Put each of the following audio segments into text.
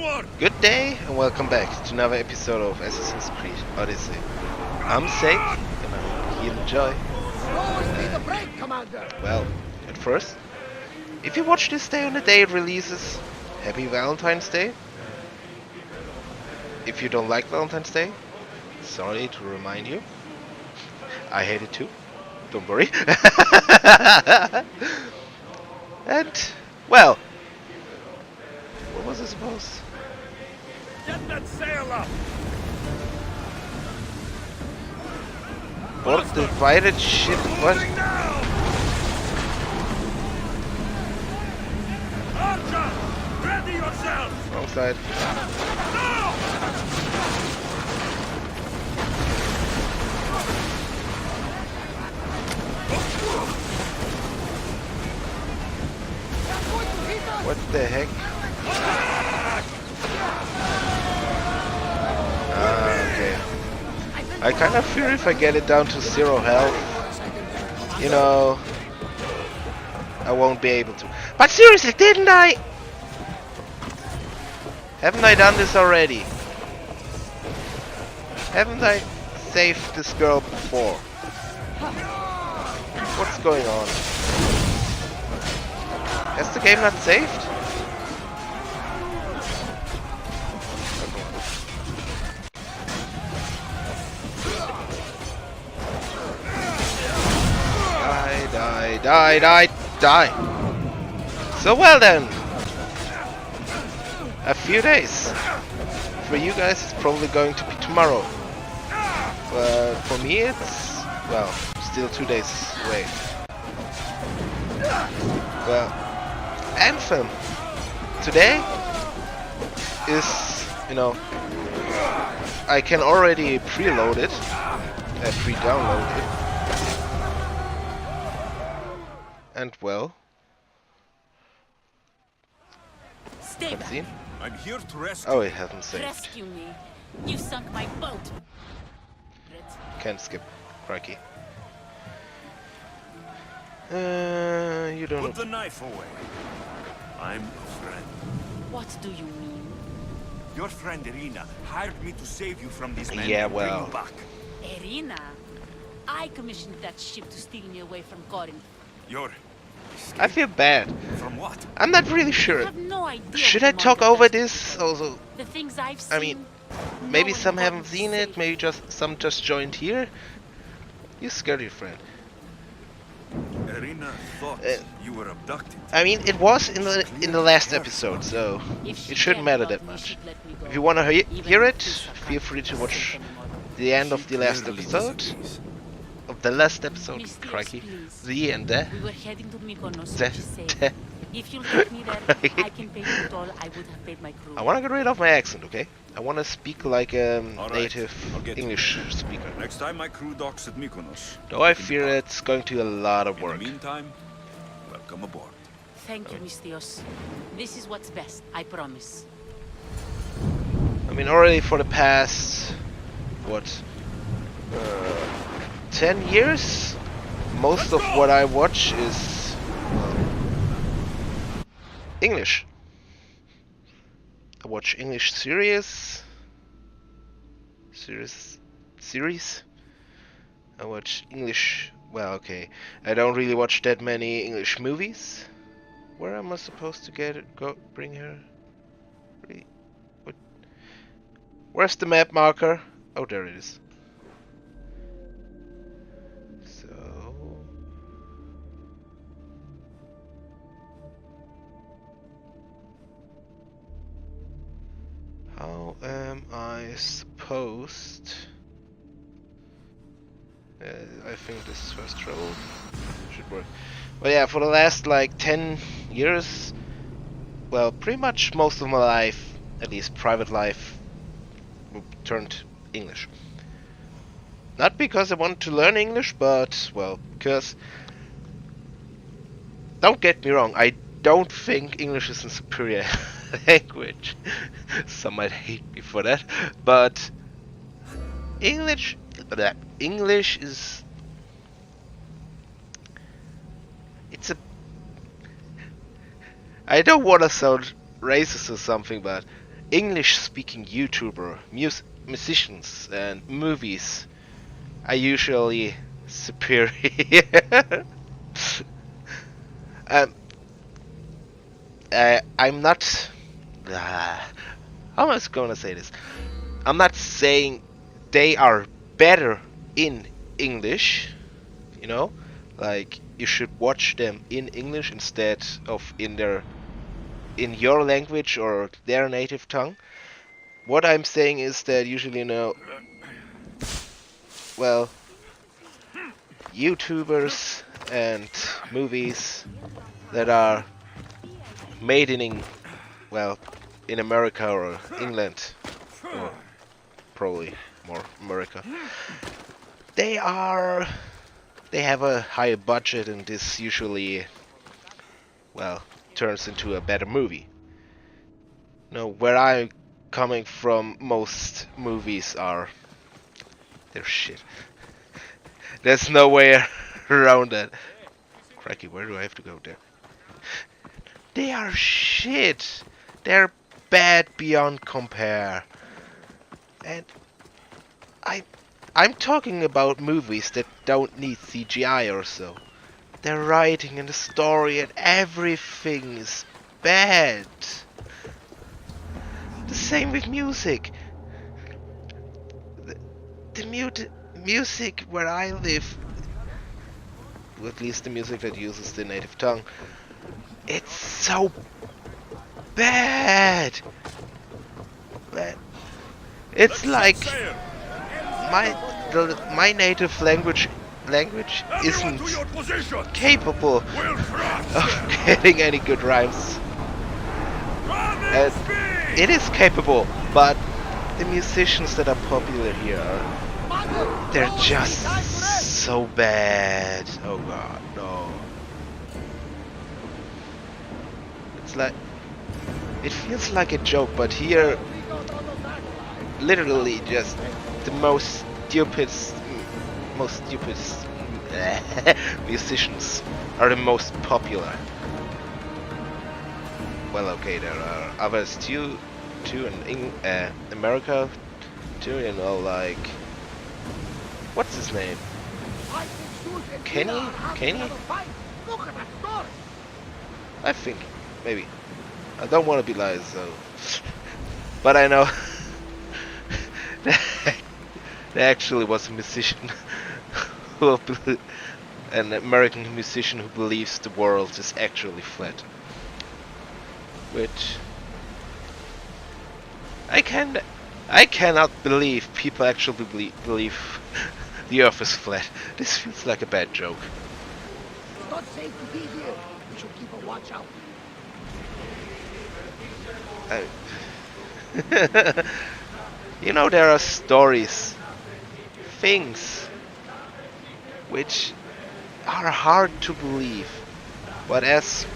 Good day and welcome back to another episode of Assassin's Creed Odyssey. I'm Zeyc and I hope you enjoy. Well, at first, if you watch this day on the day it releases, happy Valentine's Day. If you don't like Valentine's Day, sorry to remind you. I hate it too. Don't worry. And, well, what was I supposed? Get that sail up! What divided ship? What? Archer! Ready yourself! Wrong side. What the heck? Okay. I kind of fear if I get it down to 0 health, you know, I won't be able to. But seriously, didn't I? Haven't I done this already? Haven't I saved this girl before? What's going on? Has the game not saved? Die. So well then. A few days. For you guys it's probably going to be tomorrow. But for me it's, well, still 2 days away. Well, Anthem today is, you know, I can already preload it, pre-download it. And well, Stay back. seen? I'm here to rescue. Oh, it hasn't saved. Rescue me. You sunk my boat. Can't skip. Crikey. You don't Put know. the knife away. I'm a friend. What do you mean? Your friend Irina hired me to save you from these men Yeah, and bring well. you back. Irina? I commissioned that ship to steal me away from Corinth. You're I feel bad. from what? I'm not really I sure. have no idea. Should what I talk Mordor over does. this? Also, The things I've seen. I mean, maybe no some one haven't got seen it. safe. Maybe some just joined here. You scared your friend. Irina thought you were abducted. I mean, it was in the last episode, so If she it shouldn't cared matter about that me, much. she'd let me go. If you want to Even hear if it, this I feel can't free to trust watch anymore. the end of the last Clearly episode. disagrees. Of the last episode, Mystios, crikey. please. The and the. We were heading to Mykonos, The- which is safe. the- If you'll take me there, I can pay you the toll I would have paid my crew. I want to get rid of my accent, okay? I want to speak like a All right, native I'll get to English speaker. Next time my crew docks at Mykonos. Though I fear it's going to be a lot of In work. the meantime, welcome aboard. Thank you, Mystios. This is what's best, I promise. I mean, already for the past, what, 10 years? Most of what I watch is English. I watch English series. I watch English, well, okay. I don't really watch that many English movies. Where am I supposed to get it? Bring her? Really? What? Where's the map marker? Oh, there it is. So... how am I supposed... I think this is fast travel. Should work. But yeah, for the last like 10 years, well, pretty much most of my life, at least private life, turned English. Not because I wanted to learn English, but, well, because... Don't get me wrong, I don't think English is a superior language. Some might hate me for that, but... English is... It's a... I don't want to sound racist or something, but English-speaking YouTuber, musicians, and movies are usually superior. um, I'm not. How am I gonna say this? I'm not saying they are better in English. You know, like you should watch them in English instead of in your language or their native tongue. What I'm saying is that usually, well, YouTubers and movies that are made well, in America or England, or probably more America, they are, they have a higher budget, and this usually, well, turns into a better movie. Where I'm coming from, most movies they're shit. There's no way around that. Cracky, where do I have to go there? They are shit. They're bad beyond compare. And I, I'm talking about movies that don't need CGI or so. The writing and the story and everything is bad. The same with music. The music where I live, at least the music that uses the native tongue, it's so bad. It's like my native language isn't capable of getting any good rhymes. And it is capable, but the musicians that are popular here, they're just so bad. Oh god, no. It's like, it feels like a joke, but here, literally just the most stupid musicians are the most popular. Well, okay, there are others too in America too, like, what's his name? Kenny? I think, maybe. I don't want to be lies, so. But I know there actually was a musician, an American musician who believes the world is actually flat. Which I cannot believe people actually believe the Earth is flat. This feels like a bad joke. It's not safe to be here. We should keep a watch out. There are stories, things, which are hard to believe. But as,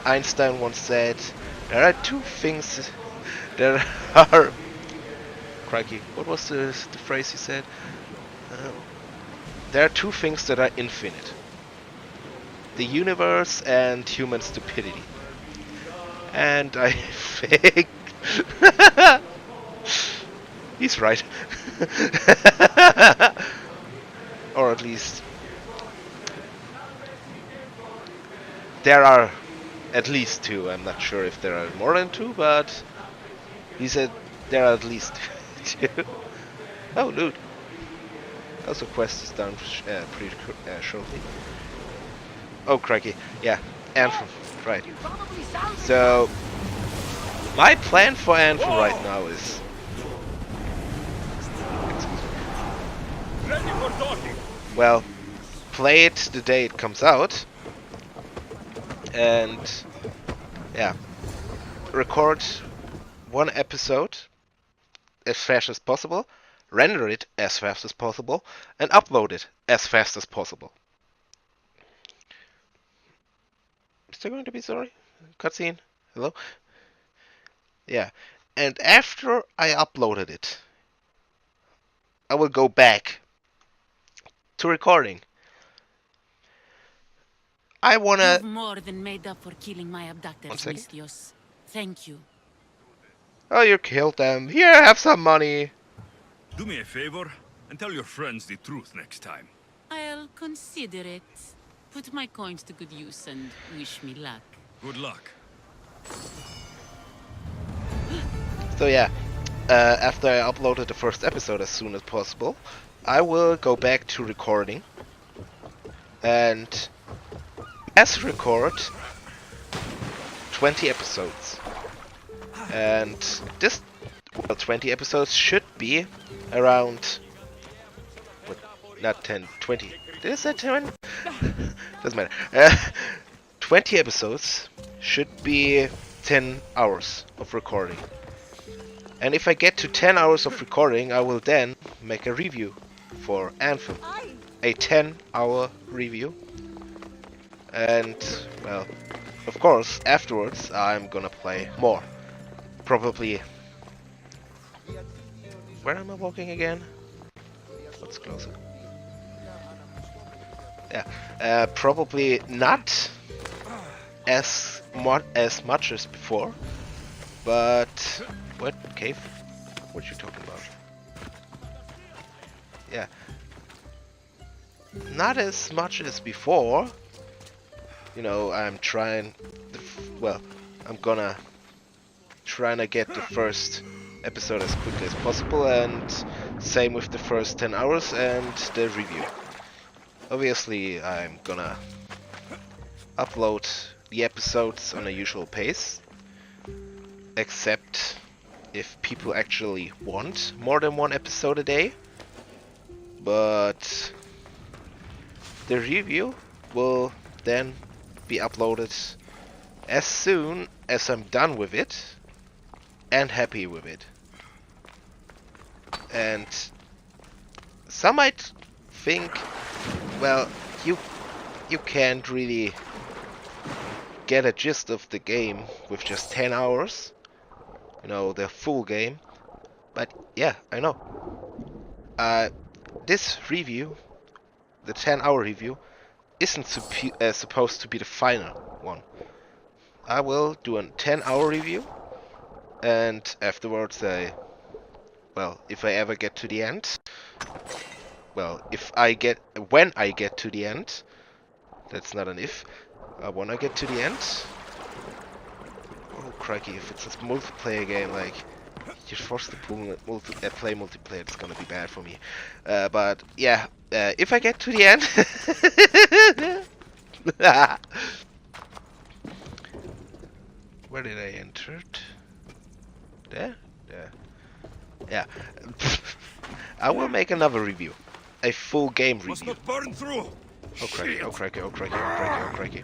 Einstein once said, there are two things that are... Crikey, what was the phrase he said? There are two things that are infinite. The universe and human stupidity. And I think... he's right. Or at least... there are at least two. I'm not sure if there are more than two, but... he said there are at least two. Oh, loot. Also, quest is done pretty shortly. Oh, crikey. Yeah, Anthem. Right. So, my plan for Anthem right now is... well, play it the day it comes out. And, yeah, record one episode as fast as possible, render it as fast as possible, and upload it as fast as possible. Is there going to be, sorry? Cutscene? Hello? Yeah. And after I uploaded it, I will go back to recording. I wanna... You've more than made up for killing my abductors, Mistios. Thank you. Oh, you killed them. Here, have some money. Do me a favor and tell your friends the truth next time. I'll consider it. Put my coins to good use and wish me luck. Good luck. So yeah, after I uploaded the first episode as soon as possible, I will go back to recording and as record 20 episodes. And this 20 episodes should be around not 10, 20. Did I say 10? Doesn't matter. 20 episodes should be 10 hours of recording. And if I get to 10 hours of recording, I will then make a review for Anvil. A 10-hour review. And, well, of course, afterwards I'm gonna play more. Probably... Where am I walking again? What's closer? Yeah, probably not as much as before, but what cave? What you talking about? Yeah, not as much as before. You know, I'm trying. I'm gonna trying to get the first episode as quickly as possible, and same with the first 10 hours and the review. Obviously, I'm gonna upload the episodes on a usual pace, except if people actually want more than one episode a day. But the review will then be uploaded as soon as I'm done with it and happy with it. And some might think, well, you can't really get a gist of the game with just 10 hours, you know, the full game. But yeah, I know. This review, the 10-hour review, isn't supposed to be the final one. I will do a 10-hour review, and afterwards well, if I ever get to the end, well, when I get to the end, that's not an if, when I get to the end, oh crikey, if it's a multiplayer game, like, you're forced to play multiplayer, it's gonna be bad for me. But yeah, if I get to the end, where did I enter it? There? There. Yeah. I will make another review. A full game review. Must not burn through. Oh crikey, oh crikey, oh crikey, oh crikey,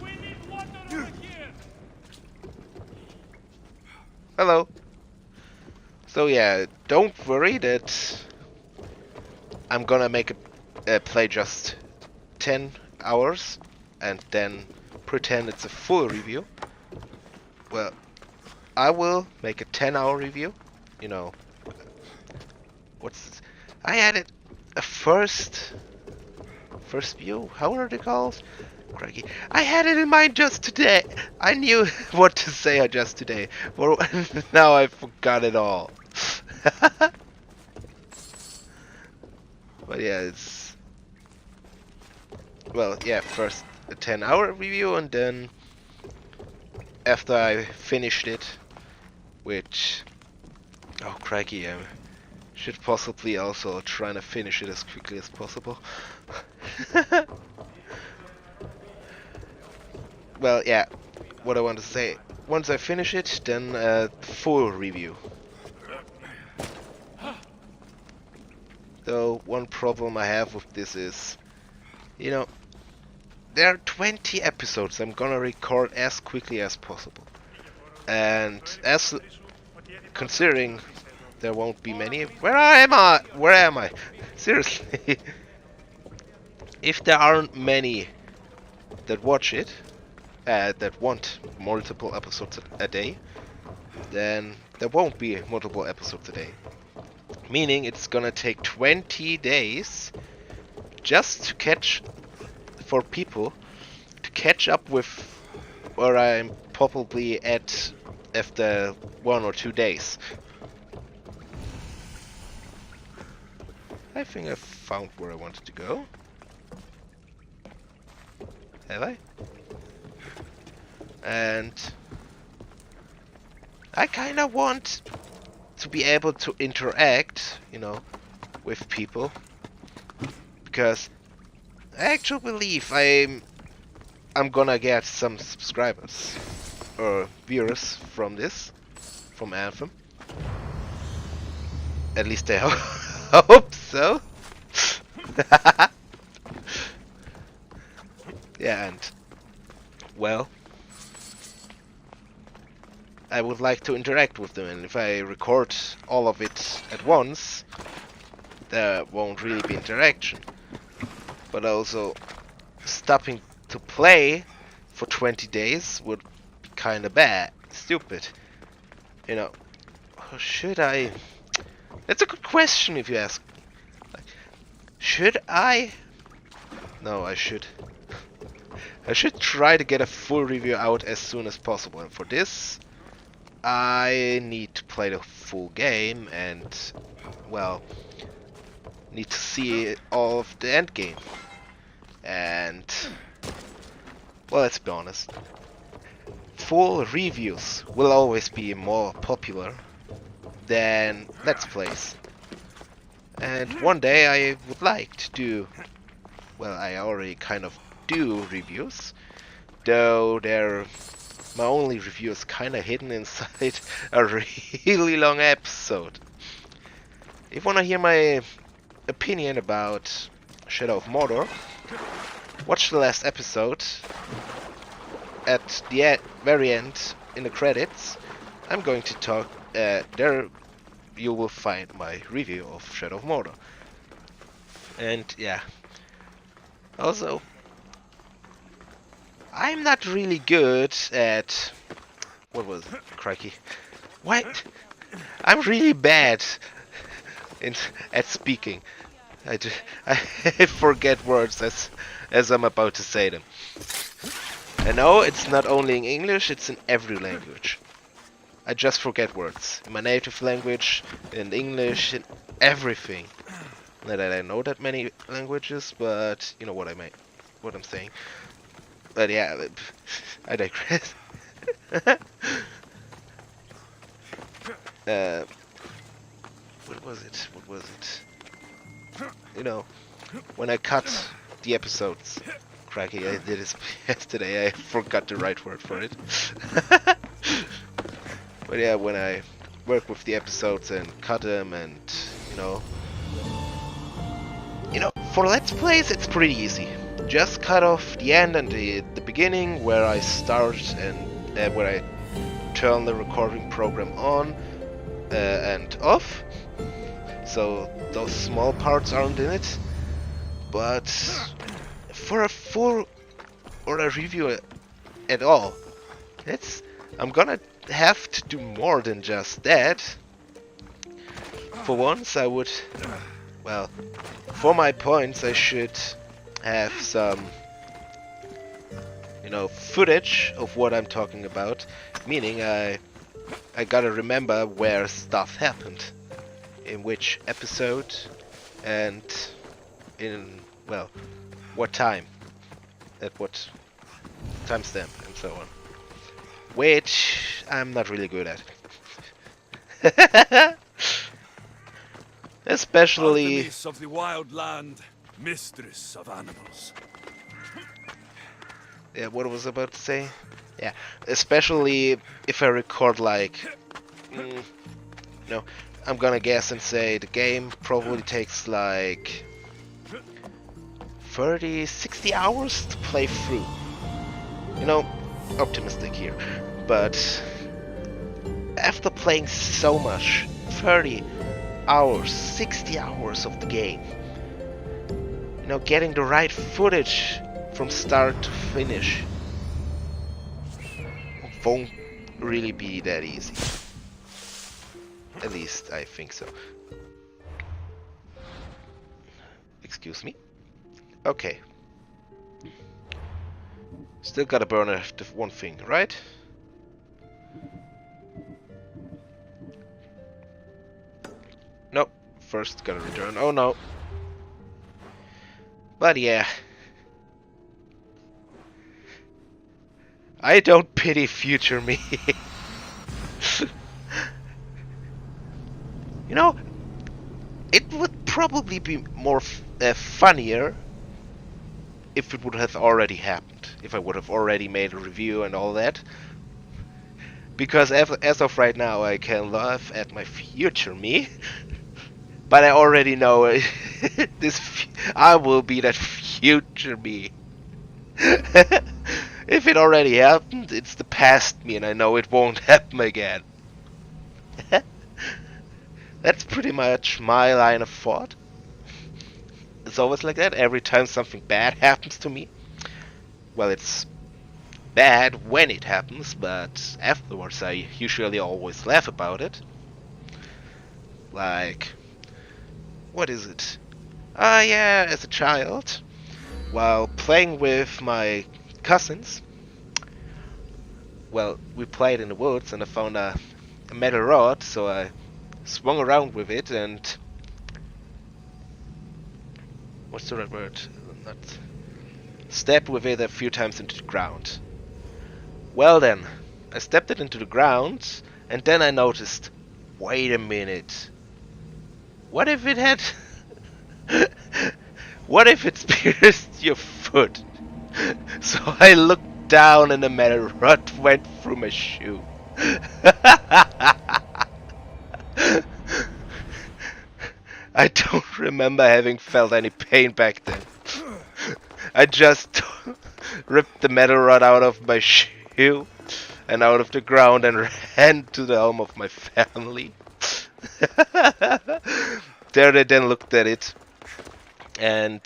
oh crikey. Hello. So yeah, don't worry that I'm gonna make a play just 10 hours and then pretend it's a full review. Well, I will make a 10-hour review. You know, what's this? I added a first view. How are they called? Crikey. I had it in mind just today. I knew what to say just today. Well, now I forgot it all. But yeah, it's... Well, yeah, first a 10-hour review, and then after I finished it, which... Oh, crikey, I should possibly also try to finish it as quickly as possible. Well, yeah, what I want to say. Once I finish it, then full review. Though, one problem I have with this is, you know, there are 20 episodes I'm gonna record as quickly as possible. And as considering there won't be many, where am I? Where am I? Seriously. If there aren't many that watch it, that want multiple episodes a day, then there won't be multiple episodes a day. Meaning it's gonna take 20 days just to for people to catch up with where I'm probably at after 1 or 2 days. I think I found where I wanted to go. Have I? And I kinda want to be able to interact, you know, with people. Because I actually believe I'm gonna get some subscribers or viewers from this, from Anthem. At least I hope so. Yeah, and well, I would like to interact with them, and if I record all of it at once, there won't really be interaction. But also, stopping to play for 20 days would be kinda bad, stupid. You know, should I? That's a good question if you ask. Like, should I? No, I should. I should try to get a full review out as soon as possible, and for this, I need to play the full game and, well, need to see all of the end game. And, well, let's be honest. Full reviews will always be more popular than Let's Plays. And one day I would like to do, well, I already kind of do reviews, though my only review is kinda hidden inside a really long episode. If you wanna hear my opinion about Shadow of Mordor, watch the last episode. At the very end, in the credits, I'm going to talk, there you will find my review of Shadow of Mordor. And yeah, also, I'm not really good at, what was it? Crikey. What? I'm really bad at speaking. I forget words as I'm about to say them. And no, it's not only in English, it's in every language. I just forget words. In my native language, in English, in everything. Not that I know that many languages, but you know what I mean, what I'm saying. But yeah, I digress. What was it? What was it? You know, when I cut the episodes. Crikey, I did this yesterday. I forgot the right word for it. But yeah, when I work with the episodes and cut them, and you know, for Let's Plays it's pretty easy. Just cut off the end and the beginning, where I start and where I turn the recording program on and off. So those small parts aren't in it. But for a full or a review at all, I'm gonna have to do more than just that. For once, I would, well, for my points, I should have some, footage of what I'm talking about. Meaning, I gotta remember where stuff happened, in which episode, and in, well, what time, at what timestamp, and so on. Which I'm not really good at. Especially Artemis of the wild land, mistress of animals. Yeah, what I was about to say? Yeah, especially if I record like, I'm gonna guess and say the game probably takes like 30-60 hours to play through. Optimistic here, but after playing so much, 30 hours, 60 hours of the game, getting the right footage from start to finish won't really be that easy. At least I think so. Excuse me. Okay. Still gotta burn the one thing, right? Nope. First gotta return. Oh no. But yeah. I don't pity future me. You know, it would probably be more funnier if it would have already happened. If I would have already made a review and all that. Because as of right now, I can laugh at my future me. But I already know I will be that future me. If it already happened, it's the past me, and I know it won't happen again. That's pretty much my line of thought. It's always like that. Every time something bad happens to me, well, it's bad when it happens, but afterwards I usually always laugh about it. Like, what is it? Ah, yeah, as a child, while playing with my cousins, well, we played in the woods and I found a metal rod, so I swung around with it and... what's the right word? Not... stepped with it a few times into the ground. Well then, I stepped it into the ground and then I noticed, wait a minute. What if it had... what if it's pierced your foot? So I looked down and the metal rod went through my shoe. I don't remember having felt any pain back then. I just ripped the metal rod out of my shoe and out of the ground and ran to the home of my family. There they then looked at it and...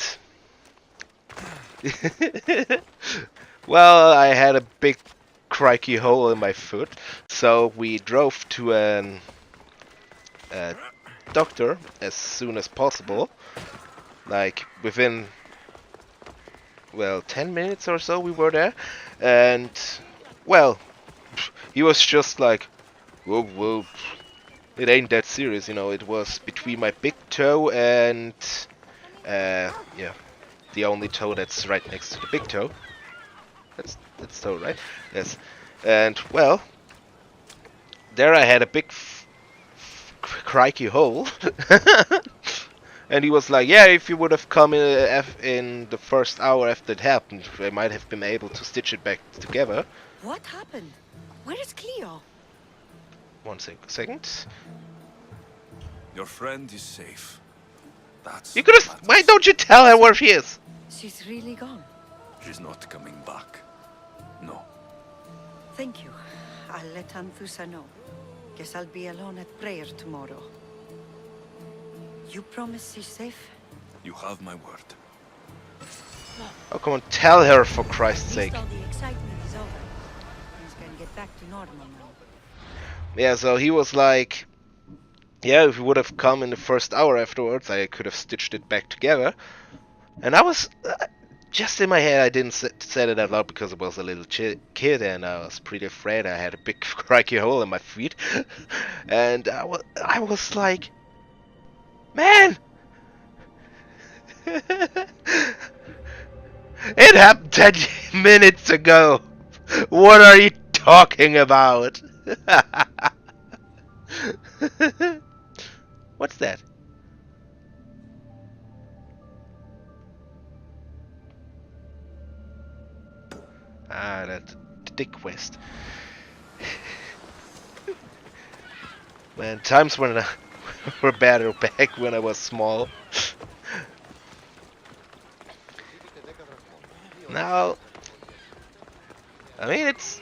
well, I had a big crikey hole in my foot, so we drove to a doctor as soon as possible. Like within, well, 10 minutes or so we were there, and well, he was just like, whoa, whoa, it ain't that serious, you know. It was between my big toe and yeah, the only toe that's right next to the big toe. That's toe, right? Yes. And well, there I had a big crikey hole. And he was like, yeah, if you would have come in the first hour after it happened, I might have been able to stitch it back together. What happened? Where is Cleo? One second. Your friend is safe. That's You could have... why don't you tell her where she is? She's really gone. She's not coming back. No. Thank you. I'll let Anthusa know. Guess I'll be alone at prayer tomorrow. You promise she's safe? You have my word. Oh, come on, tell her for Christ's sake. All the excitement is over. Things can get back to normal now. Yeah, so he was like, yeah, if you would have come in the first hour afterwards, I could have stitched it back together. And I was, just in my head, I didn't say it out loud because I was a little kid and I was pretty afraid. I had a big crikey hole in my feet. And I was like, man! It happened 10 minutes ago! What are you talking about? What's that? Ah, that dick quest. Man, times when were better back when I was small. Now, I mean, it's...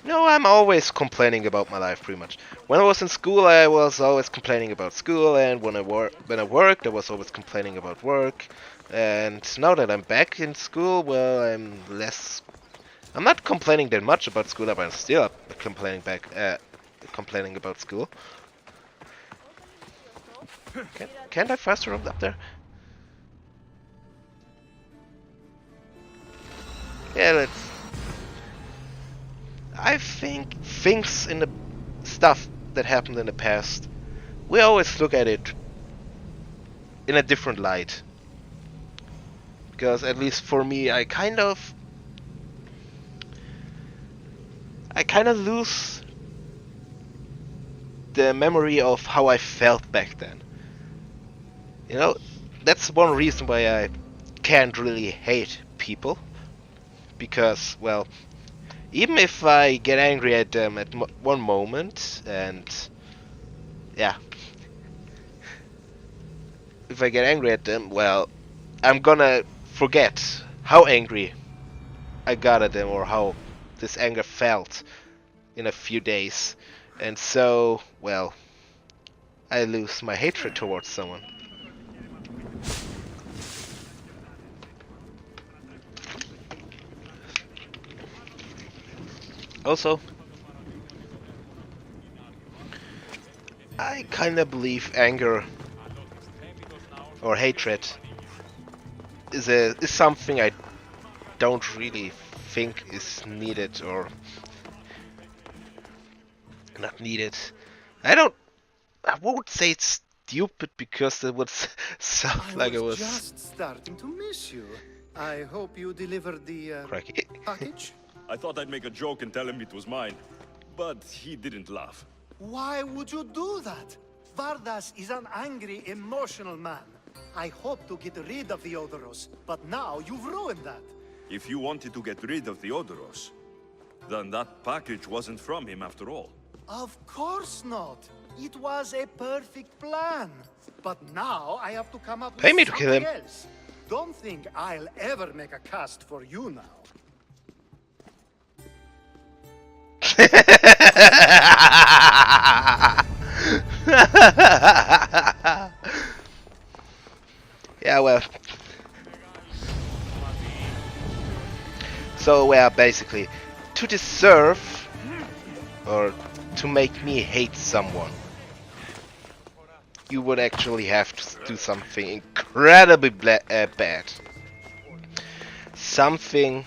no, I'm always complaining about my life, pretty much. When I was in school, I was always complaining about school, and when I worked, I was always complaining about work. And now that I'm back in school, well, I'm not complaining that much about school, but I'm still complaining about school. Can't I faster up there? Yeah, let's... I think things in the stuff that happened in the past, we always look at it in a different light. Because at least for me, I kind of lose the memory of how I felt back then. You know, that's one reason why I can't really hate people. Because, well, even if I get angry at them at one moment, and yeah, if I get angry at them, well, I'm gonna forget how angry I got at them or how this anger felt in a few days. And so, well, I lose my hatred towards someone. Also, I kinda believe anger or hatred is something I don't really think is needed or not needed. I would say it's stupid because it would sound like it was just starting to miss you. I hope you delivered the cracky. package. I thought I'd make a joke and tell him it was mine, but he didn't laugh. Why would you do that? Vardas is an angry, emotional man. I hope to get rid of the Odoros, but now you've ruined that. If you wanted to get rid of the Odoros, then that package wasn't from him after all. Of course not. It was a perfect plan. But now I have to come up Pay with me to kill something him. else. Don't think I'll ever make a cast for you now. Yeah, well. So, well, basically, to deserve or to make me hate someone, you would actually have to do something incredibly bad. Something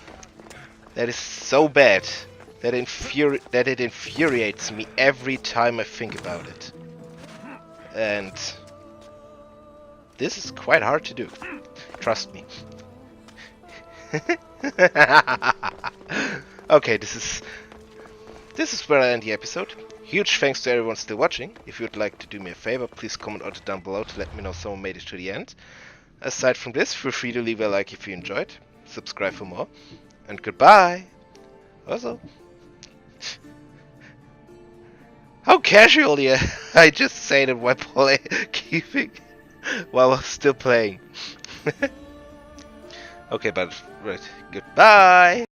that is so bad that it infuriates me every time I think about it. And this is quite hard to do. Trust me. Okay, this is where I end the episode. Huge thanks to everyone still watching. If you would like to do me a favor, please comment on it down below to let me know someone made it to the end. Aside from this, feel free to leave a like if you enjoyed, subscribe for more, and goodbye! Also, how casually I just say that while while I'm still playing. Okay, but right, goodbye!